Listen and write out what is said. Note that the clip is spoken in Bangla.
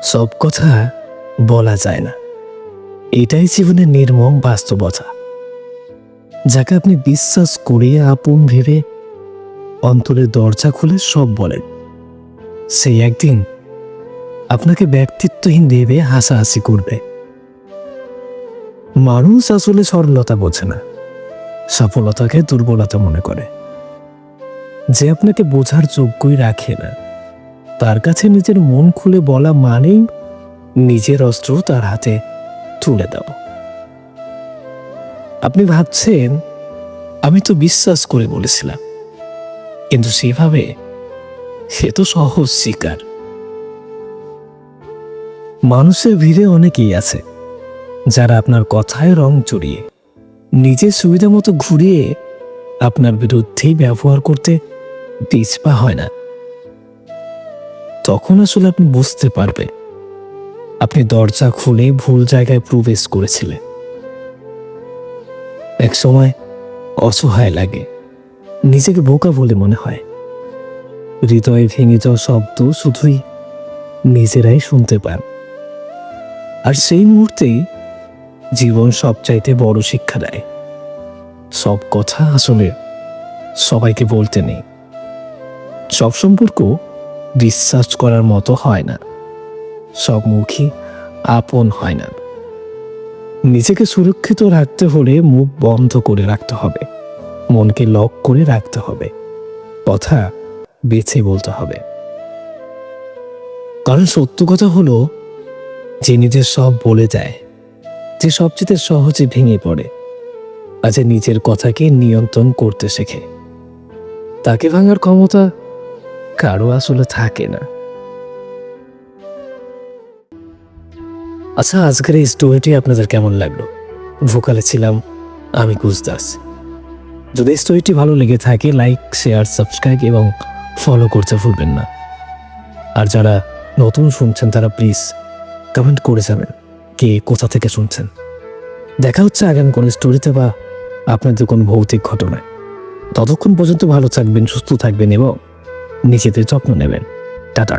সব কথা বলা যায় না, এটাই জীবনের নির্মম বাস্তবতা। যাকে আপনি বিশ্বাস করে আপন ভেবে অন্তরের দরজা খুলে সব বলেন, সেই একদিন আপনাকে ব্যক্তিত্বহীন ভেবে হাসাহাসি করবে। মানুষ আসলে সরলতা বোঝে না, সফলতাকে দুর্বলতা মনে করে। যে আপনাকে বোঝার যোগ্যই রাখে না, তার কাছে নিজের মন খুলে বলা মানেই নিজের অস্ত্র তার হাতে তুলে দাও। আপনি ভাবছেন, আমি তো বিশ্বাস করে বলেছিলাম, কিন্তু সেভাবে সে তো সহজ শিকার। মানুষের ভিড়ে অনেকেই আছে যারা আপনার কথায় রং চড়িয়ে নিজের সুবিধা মতো ঘুরিয়ে আপনার বিরুদ্ধেই ব্যবহার করতে পিছপা হয় না। তখন আসলে আপনি বুঝতে পারবে আপনি দরজা খুলে ভুল জায়গায় প্রবেশ করেছিলেন। এক সময় অসহায় লাগে, নিজেকে বোকা বলে মনে হয়। হৃদয়ে ভেঙে যাওয়া শব্দ শুধুই নিজেরাই শুনতে পান। আর সেই মুহূর্তেই জীবন সবচাইতে বড় শিক্ষা দেয়। সব কথা আসলে সবাইকে বলতে নেই। সব সম্পর্ক বিশ্বাস করার মতো হয় না, সব মুখই আপন হয় না। নিজেকে সুরক্ষিত রাখতে হলে মুখ বন্ধ করে রাখতে হবে, মনকে লক করে রাখতে হবে, কথা বেছে বলতে হবে। কারণ সত্য কথা হলো, যে নিজের সব বলে যায়, যে সবচেয়ে সহজে ভেঙে পড়ে, আর যে নিজের কথাকে নিয়ন্ত্রণ করতে শেখে, তাকে ভাঙার ক্ষমতা কারো আসলে থাকে না। আচ্ছা, আজকের এই স্টোরিটি আপনাদের কেমন লাগলো? ভোকালে ছিলাম আমি কুসদাস। যদি স্টোরিটি ভালো লেগে থাকে, লাইক, শেয়ার, সাবস্ক্রাইব এবং ফলো করতে ভুলবেন না। আর যারা নতুন শুনছেন তারা প্লিজ কমেন্ট করে যাবেন কে কোথা থেকে শুনছেন। দেখা হচ্ছে আগামী কোনো স্টোরিতে বা আপনাদের কোনো ভৌতিক ঘটনায়। ততক্ষণ পর্যন্ত ভালো থাকবেন, সুস্থ থাকবেন এবং নিজেদের যত্ন নেবেন। টাটা।